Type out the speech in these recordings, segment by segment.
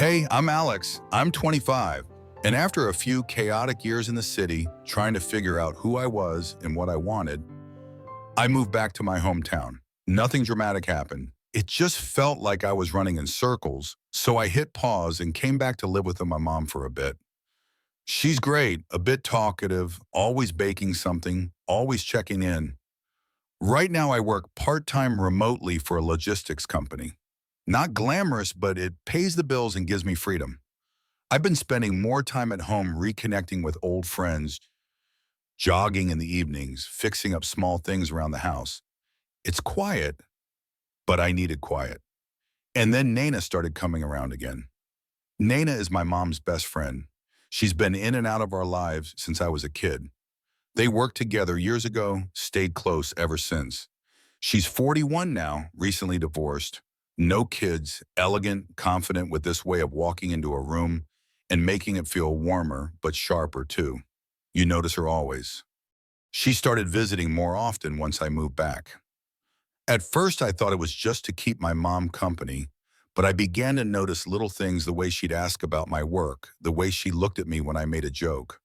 Hey, I'm Alex. I'm 25. And after a few chaotic years in the city, trying to figure out who I was and what I wanted, I moved back to my hometown. Nothing dramatic happened. It just felt like I was running in circles, so I hit pause and came back to live with my mom for a bit. She's great, a bit talkative, always baking something, always checking in. Right now, I work part-time remotely for a logistics company. Not glamorous, but it pays the bills and gives me freedom. I've been spending more time at home reconnecting with old friends, jogging in the evenings, fixing up small things around the house. It's quiet, but I needed quiet. And then Nana started coming around again. Nana is my mom's best friend. She's been in and out of our lives since I was a kid. They worked together years ago, stayed close ever since. She's 41 now, recently divorced, no kids, elegant, confident with this way of walking into a room and making it feel warmer, but sharper too. You notice her always. She started visiting more often once I moved back. At first, I thought it was just to keep my mom company, but I began to notice little things, the way she'd ask about my work, the way she looked at me when I made a joke.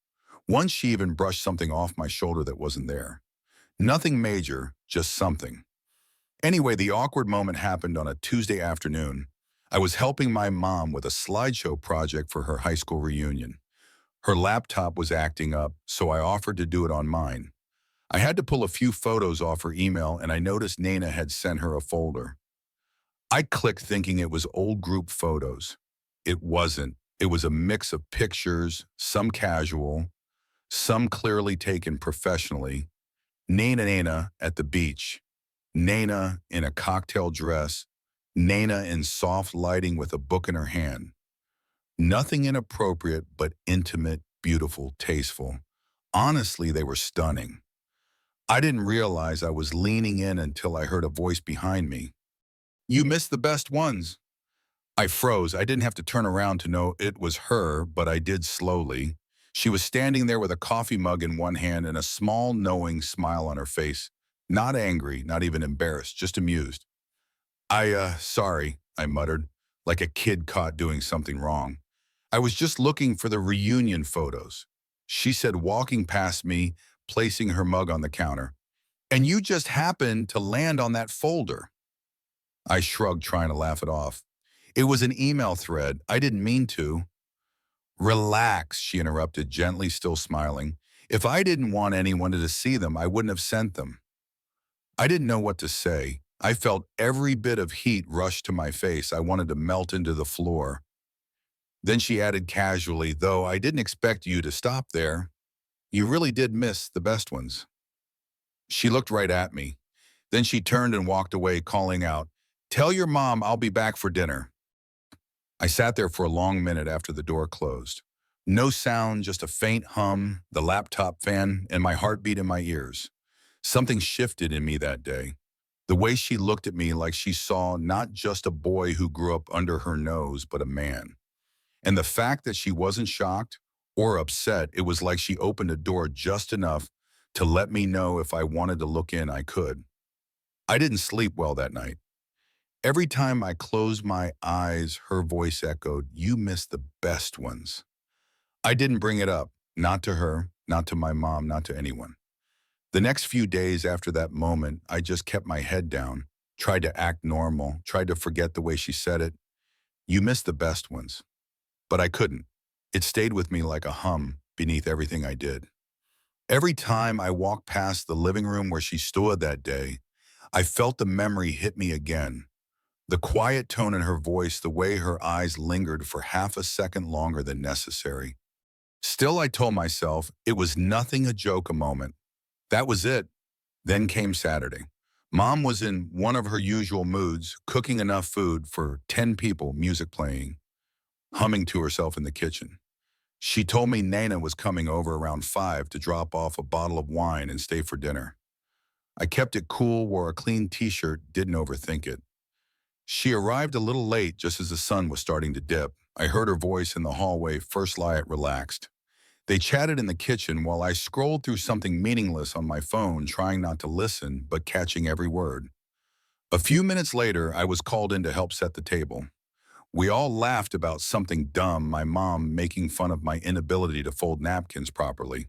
Once she even brushed something off my shoulder that wasn't there. Nothing major, just something. Anyway, the awkward moment happened on a Tuesday afternoon. I was helping my mom with a slideshow project for her high school reunion. Her laptop was acting up, so I offered to do it on mine. I had to pull a few photos off her email, and I noticed Nana had sent her a folder. I clicked thinking it was old group photos. It wasn't. It was a mix of pictures, some casual, some clearly taken professionally. Nana at the beach. Nana in a cocktail dress. Nana in soft lighting with a book in her hand. Nothing inappropriate, but intimate, beautiful, tasteful. Honestly, they were stunning. I didn't realize I was leaning in until I heard a voice behind me. "You missed the best ones." I froze. I didn't have to turn around to know it was her, but I did slowly. She was standing there with a coffee mug in one hand and a small, knowing smile on her face. Not angry, not even embarrassed, just amused. Sorry, I muttered, like a kid caught doing something wrong. I was just looking for the reunion photos. She said, walking past me, placing her mug on the counter. "And you just happened to land on that folder." I shrugged, trying to laugh it off. "It was an email thread. I didn't mean to." "Relax," she interrupted, gently, still smiling. "If I didn't want anyone to see them, I wouldn't have sent them." I didn't know what to say. I felt every bit of heat rush to my face. I wanted to melt into the floor. Then she added casually, "Though I didn't expect you to stop there. You really did miss the best ones." She looked right at me. Then she turned and walked away, calling out, "Tell your mom I'll be back for dinner." I sat there for a long minute after the door closed. No sound, just a faint hum, the laptop fan, and my heartbeat in my ears. Something shifted in me that day. The way she looked at me, like she saw not just a boy who grew up under her nose, but a man. And the fact that she wasn't shocked or upset, it was like she opened a door just enough to let me know if I wanted to look in, I could. I didn't sleep well that night. Every time I closed my eyes, her voice echoed, "You missed the best ones." I didn't bring it up, not to her, not to my mom, not to anyone. The next few days after that moment, I just kept my head down, tried to act normal, tried to forget the way she said it. "You missed the best ones." But I couldn't. It stayed with me like a hum beneath everything I did. Every time I walked past the living room where she stood that day, I felt the memory hit me again. The quiet tone in her voice, the way her eyes lingered for half a second longer than necessary. Still, I told myself it was nothing, a joke, a moment. That was it. Then came Saturday. Mom was in one of her usual moods, cooking enough food for 10 people, music playing, humming to herself in the kitchen. She told me Nana was coming over around 5 to drop off a bottle of wine and stay for dinner. I kept it cool, wore a clean t-shirt, didn't overthink it. She arrived a little late, just as the sun was starting to dip. I heard her voice in the hallway, first light relaxed. They chatted in the kitchen while I scrolled through something meaningless on my phone, trying not to listen, but catching every word. A few minutes later, I was called in to help set the table. We all laughed about something dumb, my mom making fun of my inability to fold napkins properly.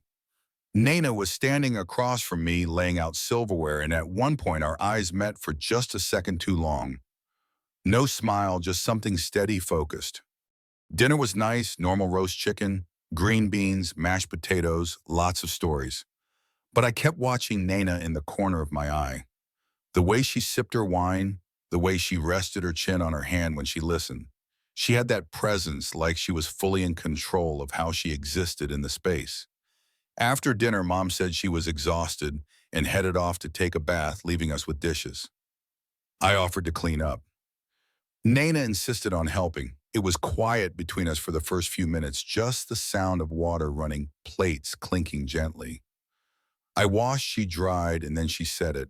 Nana was standing across from me laying out silverware, and at one point our eyes met for just a second too long. No smile, just something steady, focused. Dinner was nice, normal roast chicken, green beans, mashed potatoes, lots of stories. But I kept watching Nana in the corner of my eye. The way she sipped her wine, the way she rested her chin on her hand when she listened. She had that presence, like she was fully in control of how she existed in the space. After dinner, Mom said she was exhausted and headed off to take a bath, leaving us with dishes. I offered to clean up. Nana insisted on helping. It was quiet between us for the first few minutes, just the sound of water running, plates clinking gently. I washed, she dried, and then she said it.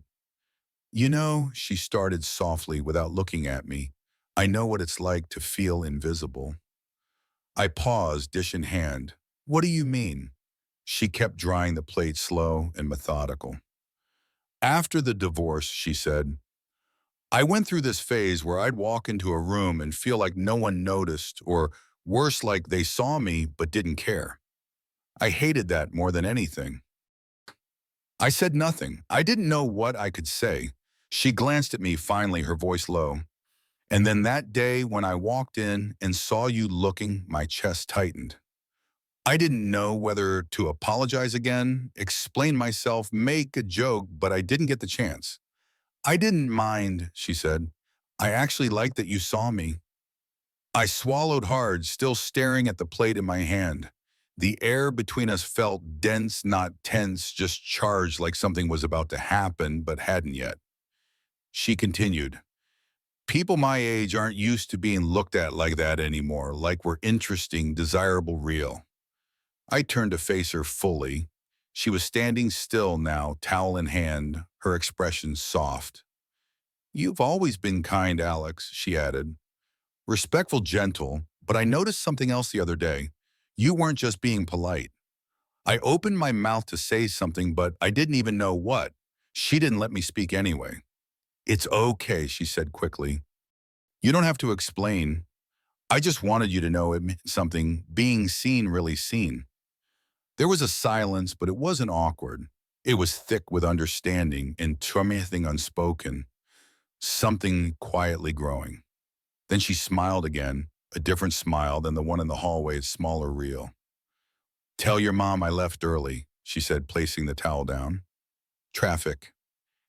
You know, she started softly without looking at me. I know what it's like to feel invisible. I paused, dish in hand. What do you mean? She kept drying the plate slow and methodical. After the divorce, she said, I went through this phase where I'd walk into a room and feel like no one noticed, or worse, like they saw me but didn't care. I hated that more than anything. I said nothing. I didn't know what I could say. She glanced at me, finally, her voice low. And then that day when I walked in and saw you looking, my chest tightened. I didn't know whether to apologize again, explain myself, make a joke, but I didn't get the chance. I didn't mind, she said. I actually liked that you saw me. I swallowed hard, still staring at the plate in my hand. The air between us felt dense, not tense, just charged, like something was about to happen but hadn't yet. She continued, people my age aren't used to being looked at like that anymore, like we're interesting, desirable, real. I turned to face her fully. She was standing still now, towel in hand, her expression soft. You've always been kind, Alex, she added. Respectful, gentle, but I noticed something else the other day. You weren't just being polite. I opened my mouth to say something, but I didn't even know what. She didn't let me speak anyway. It's okay, she said quickly. You don't have to explain. I just wanted you to know it meant something, being seen, really seen. There was a silence, but it wasn't awkward. It was thick with understanding and something unspoken, something quietly growing. Then she smiled again, a different smile than the one in the hallway, smaller, real. Tell your mom I left early, she said, placing the towel down. Traffic.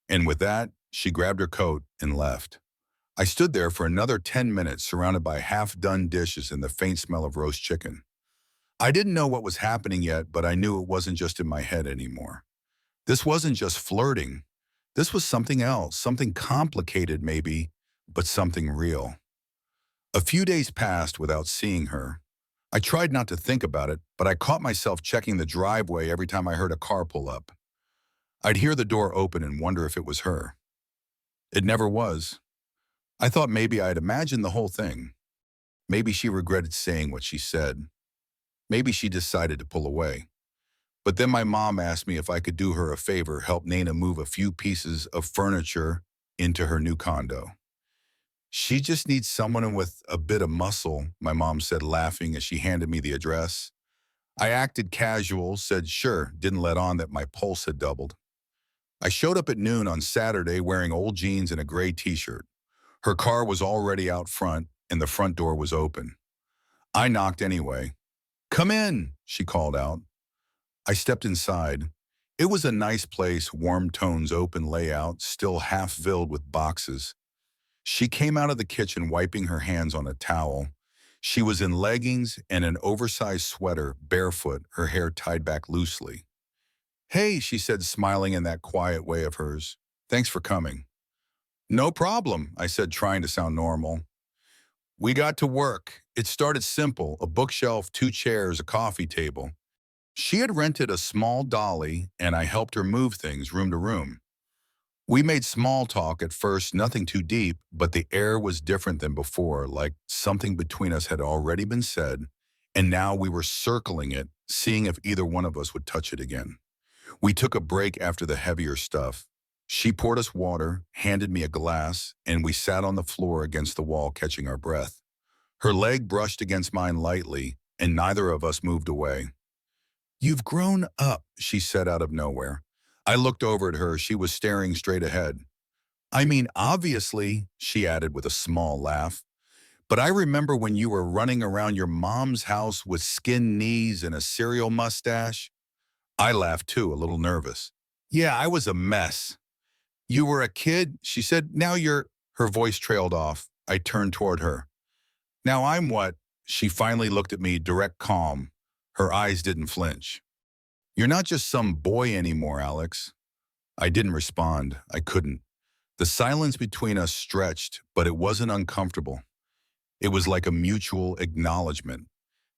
And with that, she grabbed her coat and left. I stood there for another 10 minutes, surrounded by half-done dishes and the faint smell of roast chicken. I didn't know what was happening yet, but I knew it wasn't just in my head anymore. This wasn't just flirting. This was something else, something complicated maybe, but something real. A few days passed without seeing her. I tried not to think about it, but I caught myself checking the driveway every time I heard a car pull up. I'd hear the door open and wonder if it was her. It never was. I thought maybe I'd imagined the whole thing. Maybe she regretted saying what she said. Maybe she decided to pull away. But then my mom asked me if I could do her a favor, help Nana move a few pieces of furniture into her new condo. She just needs someone with a bit of muscle, my mom said, laughing as she handed me the address. I acted casual, said sure, didn't let on that my pulse had doubled. I showed up at noon on Saturday wearing old jeans and a gray t-shirt. Her car was already out front and the front door was open. I knocked anyway. Come in, she called out. I stepped inside. It was a nice place, warm tones, open layout, still half filled with boxes. She came out of the kitchen wiping her hands on a towel. She was in leggings and an oversized sweater, barefoot, her hair tied back loosely. Hey, she said, smiling in that quiet way of hers. Thanks for coming. No problem, I said, trying to sound normal. We got to work. It started simple, a bookshelf, two chairs, a coffee table. She had rented a small dolly, and I helped her move things room to room. We made small talk at first, nothing too deep, but the air was different than before, like something between us had already been said, and now we were circling it, seeing if either one of us would touch it again. We took a break after the heavier stuff. She poured us water, handed me a glass, and we sat on the floor against the wall, catching our breath. Her leg brushed against mine lightly, and neither of us moved away. "You've grown up," she said out of nowhere. I looked over at her. She was staring straight ahead. "I mean, obviously," she added with a small laugh. "But I remember when you were running around your mom's house with skin knees and a cereal mustache." I laughed too, a little nervous. "Yeah, I was a mess." "You were a kid," she said. "Now you're—" Her voice trailed off. I turned toward her. "Now I'm what?" She finally looked at me, direct calm. Her eyes didn't flinch. "You're not just some boy anymore, Alex." I didn't respond. I couldn't. The silence between us stretched, but it wasn't uncomfortable. It was like a mutual acknowledgement.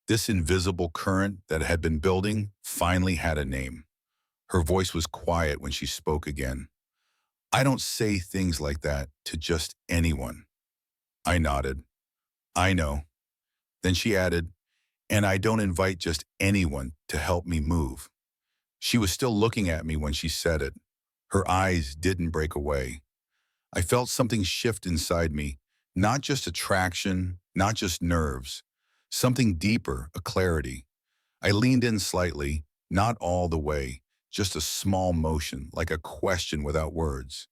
This invisible current that had been building finally had a name. Her voice was quiet when she spoke again. "I don't say things like that to just anyone." I nodded. "I know." Then she added, "And I don't invite just anyone to help me move." She was still looking at me when she said it. Her eyes didn't break away. I felt something shift inside me, not just attraction, not just nerves, something deeper, a clarity. I leaned in slightly, not all the way, just a small motion, like a question without words.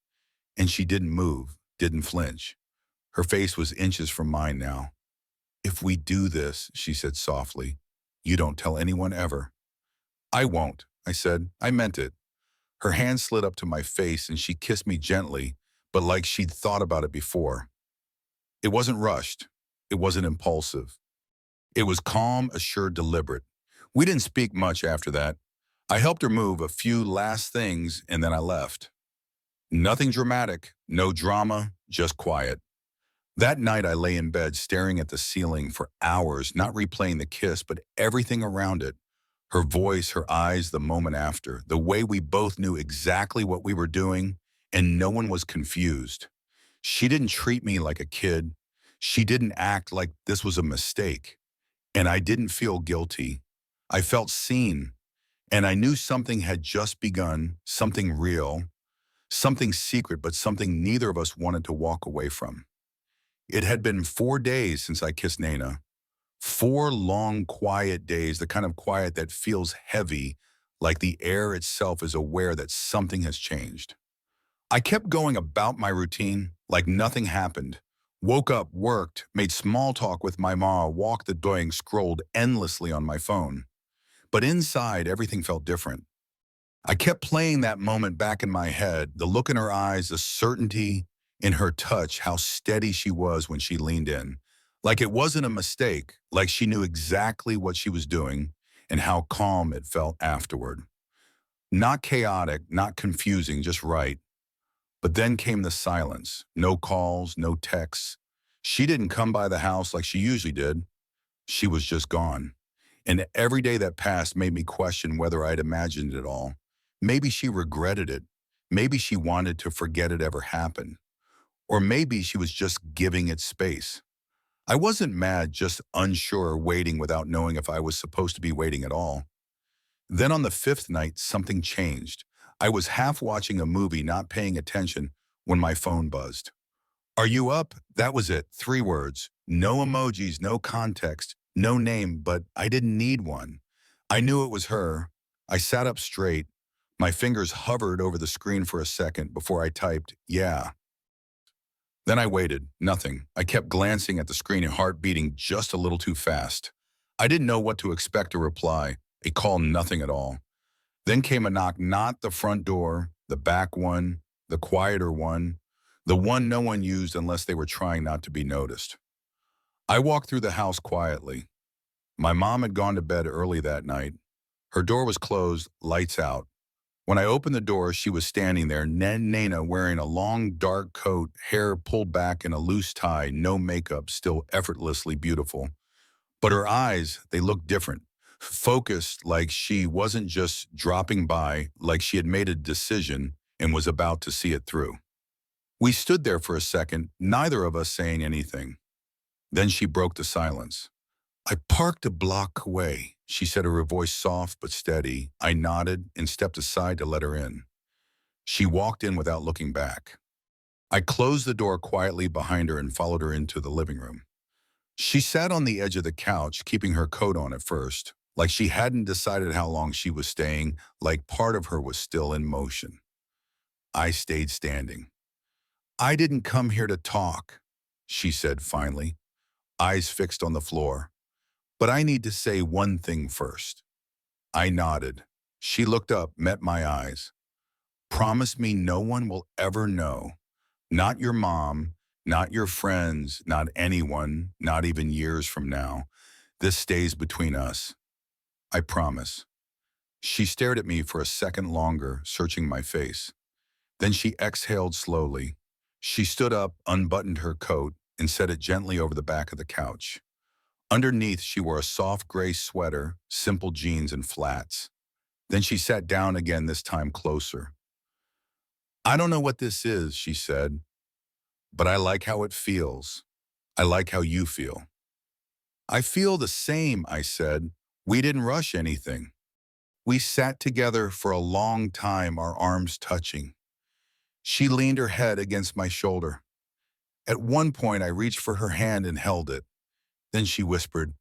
And she didn't move, didn't flinch. Her face was inches from mine now. "If we do this," she said softly, "you don't tell anyone ever." "I won't," I said. I meant it. Her hand slid up to my face and she kissed me gently, but like she'd thought about it before. It wasn't rushed. It wasn't impulsive. It was calm, assured, deliberate. We didn't speak much after that. I helped her move a few last things and then I left. Nothing dramatic, no drama, just quiet. That night I lay in bed staring at the ceiling for hours, not replaying the kiss, but everything around it. Her voice, her eyes, the moment after, the way we both knew exactly what we were doing, and no one was confused. She didn't treat me like a kid. She didn't act like this was a mistake. And I didn't feel guilty. I felt seen, and I knew something had just begun, something real, something secret, but something neither of us wanted to walk away from. It had been 4 days since I kissed Nana. 4 long, quiet days, the kind of quiet that feels heavy, like the air itself is aware that something has changed. I kept going about my routine like nothing happened. Woke up, worked, made small talk with my ma, walked the dog, and scrolled endlessly on my phone. But inside, everything felt different. I kept playing that moment back in my head, the look in her eyes, the certainty in her touch, how steady she was when she leaned in. Like it wasn't a mistake, like she knew exactly what she was doing, and how calm it felt afterward. Not chaotic, not confusing, just right. But then came the silence. No calls, no texts. She didn't come by the house like she usually did. She was just gone. And every day that passed made me question whether I'd imagined it all. Maybe she regretted it. Maybe she wanted to forget it ever happened. Or maybe she was just giving it space. I wasn't mad, just unsure, waiting without knowing if I was supposed to be waiting at all. Then on the fifth night, something changed. I was half watching a movie, not paying attention, when my phone buzzed. "Are you up?" That was it. 3 words. No emojis, no context, no name, but I didn't need one. I knew it was her. I sat up straight. My fingers hovered over the screen for a second before I typed, "Yeah." Then I waited. Nothing. I kept glancing at the screen and heart beating just a little too fast. I didn't know what to expect a reply. A call, nothing at all. Then came a knock, not the front door, the back one, the quieter one, the one no one used unless they were trying not to be noticed. I walked through the house quietly. My mom had gone to bed early that night. Her door was closed, lights out. When I opened the door, she was standing there, Nana, wearing a long, dark coat, hair pulled back in a loose tie, no makeup, still effortlessly beautiful. But her eyes, they looked different, focused, like she wasn't just dropping by, like she had made a decision and was about to see it through. We stood there for a second, neither of us saying anything. Then she broke the silence. "I parked a block away," she said, her voice soft but steady. I nodded and stepped aside to let her in. She walked in without looking back. I closed the door quietly behind her and followed her into the living room. She sat on the edge of the couch, keeping her coat on at first, like she hadn't decided how long she was staying, like part of her was still in motion. I stayed standing. "I didn't come here to talk," she said finally, eyes fixed on the floor. "But I need to say one thing first." I nodded. She looked up, met my eyes. "Promise me no one will ever know. Not your mom, not your friends, not anyone, not even years from now. This stays between us. I promise." She stared at me for a second longer, searching my face. Then she exhaled slowly. She stood up, unbuttoned her coat, and set it gently over the back of the couch. Underneath, she wore a soft gray sweater, simple jeans, and flats. Then she sat down again, this time closer. "I don't know what this is," she said, "but I like how it feels. I like how you feel." "I feel the same," I said. "We didn't rush anything. We sat together for a long time, our arms touching." She leaned her head against my shoulder. At one point, I reached for her hand and held it. Then she whispered,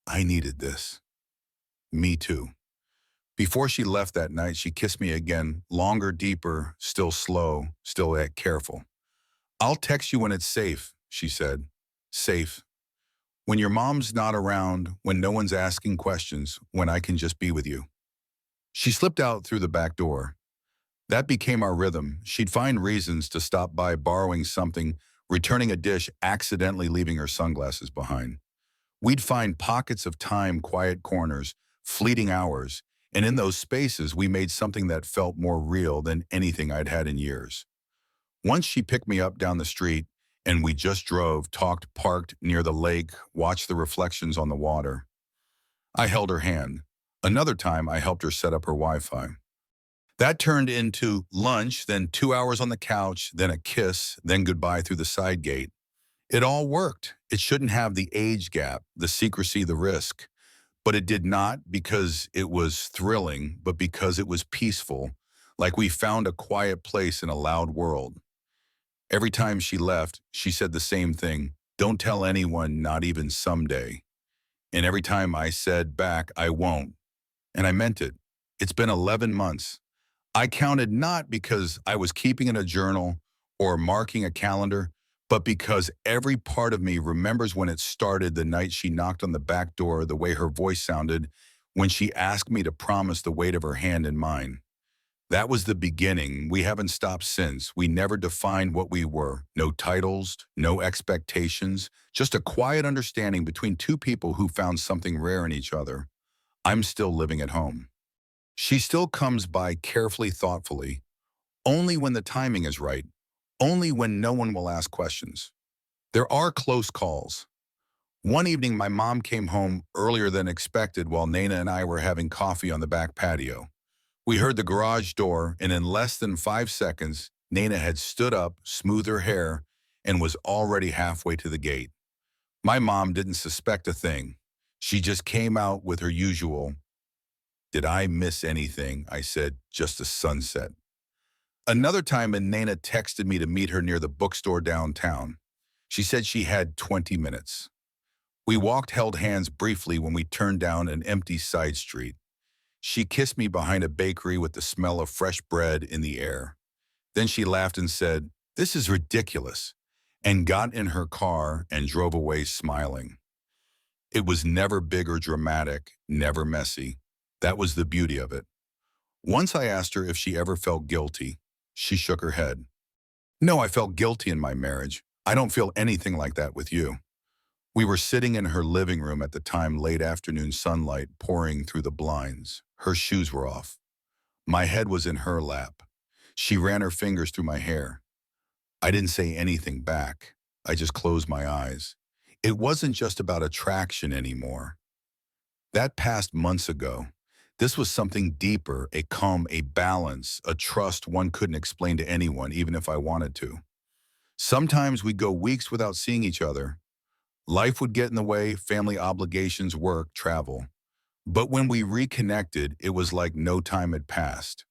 "I needed this." Me too. Before she left that night, she kissed me again, longer, deeper, still slow, still careful. "I'll text you when it's safe," she said. "Safe. When your mom's not around, when no one's asking questions, when I can just be with you." She slipped out through the back door. That became our rhythm. She'd find reasons to stop by, borrowing something, returning a dish, accidentally leaving her sunglasses behind. We'd find pockets of time, quiet corners, fleeting hours, and in those spaces we made something that felt more real than anything I'd had in years. Once she picked me up down the street, and we just drove, talked, parked near the lake, watched the reflections on the water. I held her hand. Another time I helped her set up her Wi-Fi. That turned into lunch, then 2 hours on the couch, then a kiss, then goodbye through the side gate. It all worked. It shouldn't have the age gap, the secrecy, the risk. But it did not because it was thrilling, but because it was peaceful, like we found a quiet place in a loud world. Every time she left, she said the same thing: "Don't tell anyone, not even someday." And every time I said back, "I won't." And I meant it. It's been 11 months. I counted not because I was keeping in a journal or marking a calendar, but because every part of me remembers when it started, the night she knocked on the back door, the way her voice sounded, when she asked me to promise, the weight of her hand in mine. That was the beginning. We haven't stopped since. We never defined what we were. No titles, no expectations, just a quiet understanding between two people who found something rare in each other. I'm still living at home. She still comes by carefully, thoughtfully, only when the timing is right, only when no one will ask questions. There are close calls. One evening, my mom came home earlier than expected while Nana and I were having coffee on the back patio. We heard the garage door, and in less than 5 seconds, Nana had stood up, smoothed her hair, and was already halfway to the gate. My mom didn't suspect a thing. She just came out with her usual, "Did I miss anything?" I said, "Just a sunset." Another time, and Nana texted me to meet her near the bookstore downtown. She said she had 20 minutes. We walked, held hands briefly when we turned down an empty side street. She kissed me behind a bakery with the smell of fresh bread in the air. Then she laughed and said, "This is ridiculous," and got in her car and drove away smiling. It was never big or dramatic, never messy. That was the beauty of it. Once I asked her if she ever felt guilty. She shook her head. "No, I felt guilty in my marriage. I don't feel anything like that with you." We were sitting in her living room at the time, late afternoon sunlight pouring through the blinds. Her shoes were off. My head was in her lap. She ran her fingers through my hair. I didn't say anything back. I just closed my eyes. It wasn't just about attraction anymore. That passed months ago. This was something deeper, a calm, a balance, a trust one couldn't explain to anyone, even if I wanted to. Sometimes we'd go weeks without seeing each other. Life would get in the way, family obligations, work, travel. But when we reconnected, it was like no time had passed.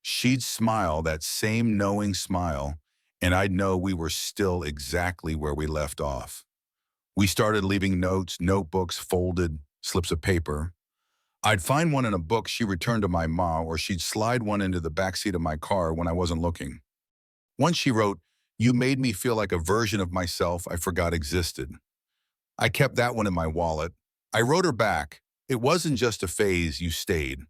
She'd smile, that same knowing smile, and I'd know we were still exactly where we left off. We started leaving notes, notebooks, folded slips of paper. I'd find one in a book she returned to my mom, or she'd slide one into the backseat of my car when I wasn't looking. Once she wrote, "You made me feel like a version of myself I forgot existed." I kept that one in my wallet. I wrote her back, "It wasn't just a phase, you stayed."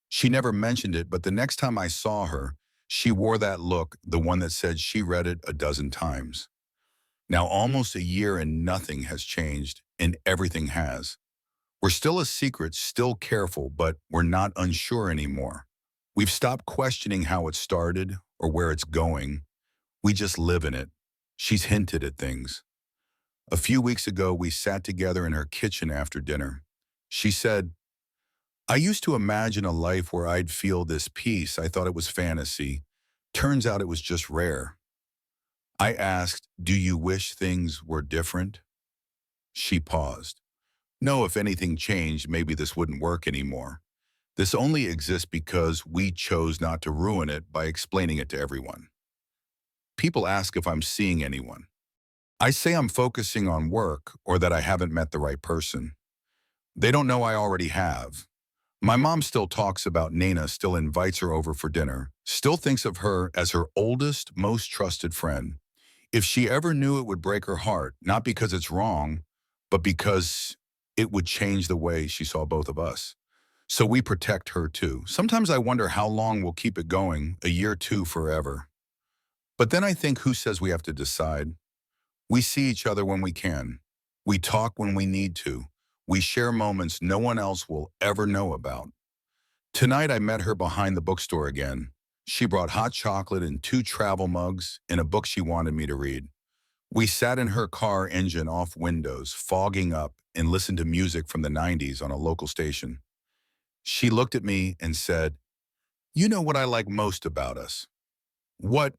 She never mentioned it, but the next time I saw her, she wore that look, the one that said she read it a dozen times. Now, almost a year and nothing has changed, and everything has. We're still a secret, still careful, but we're not unsure anymore. We've stopped questioning how it started or where it's going. We just live in it. She's hinted at things. A few weeks ago, we sat together in her kitchen after dinner. She said, "I used to imagine a life where I'd feel this peace. I thought it was fantasy. Turns out it was just rare." I asked, "Do you wish things were different?" She paused. "No, if anything changed, maybe this wouldn't work anymore. This only exists because we chose not to ruin it by explaining it to everyone." People ask if I'm seeing anyone. I say I'm focusing on work or that I haven't met the right person. They don't know I already have. My mom still talks about Nana, still invites her over for dinner, still thinks of her as her oldest, most trusted friend. If she ever knew, it would break her heart, not because it's wrong, but because it would change the way she saw both of us. So we protect her too. Sometimes I wonder how long we'll keep it going, a year, two, forever. But then I think, who says we have to decide? We see each other when we can. We talk when we need to. We share moments no one else will ever know about. Tonight I met her behind the bookstore again. She brought hot chocolate and two travel mugs and a book she wanted me to read. We sat in her car, engine off, windows, fogging up, and listened to music from the 90s on a local station. She looked at me and said, "You know what I like most about us?" "What?"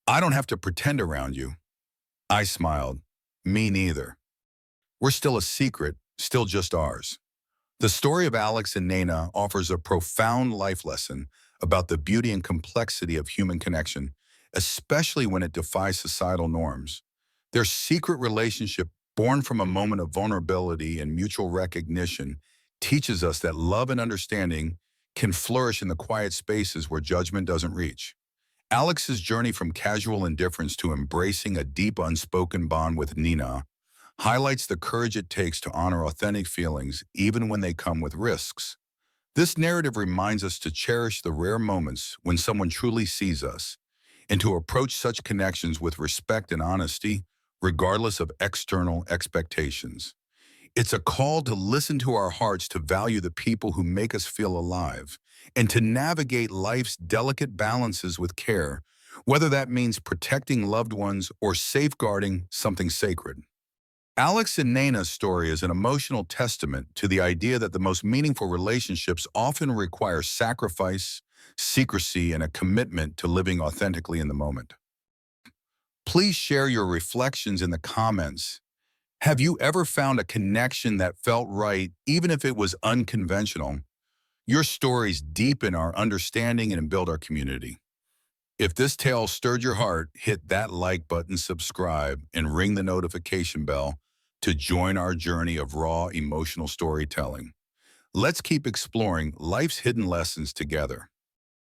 "I don't have to pretend around you." I smiled. "Me neither. We're still a secret, still just ours." The story of Alex and Nana offers a profound life lesson about the beauty and complexity of human connection, especially when it defies societal norms. Their secret relationship, born from a moment of vulnerability and mutual recognition, teaches us that love and understanding can flourish in the quiet spaces where judgment doesn't reach. Alex's journey from casual indifference to embracing a deep unspoken bond with Nina highlights the courage it takes to honor authentic feelings even when they come with risks. This narrative reminds us to cherish the rare moments when someone truly sees us and to approach such connections with respect and honesty, regardless of external expectations. It's a call to listen to our hearts, to value the people who make us feel alive, and to navigate life's delicate balances with care, whether that means protecting loved ones or safeguarding something sacred. Alex and Nana's story is an emotional testament to the idea that the most meaningful relationships often require sacrifice, secrecy, and a commitment to living authentically in the moment. Please share your reflections in the comments. Have you ever found a connection that felt right, even if it was unconventional? Your stories deepen our understanding and build our community. If this tale stirred your heart, hit that like button, subscribe, and ring the notification bell to join our journey of raw emotional storytelling. Let's keep exploring life's hidden lessons together.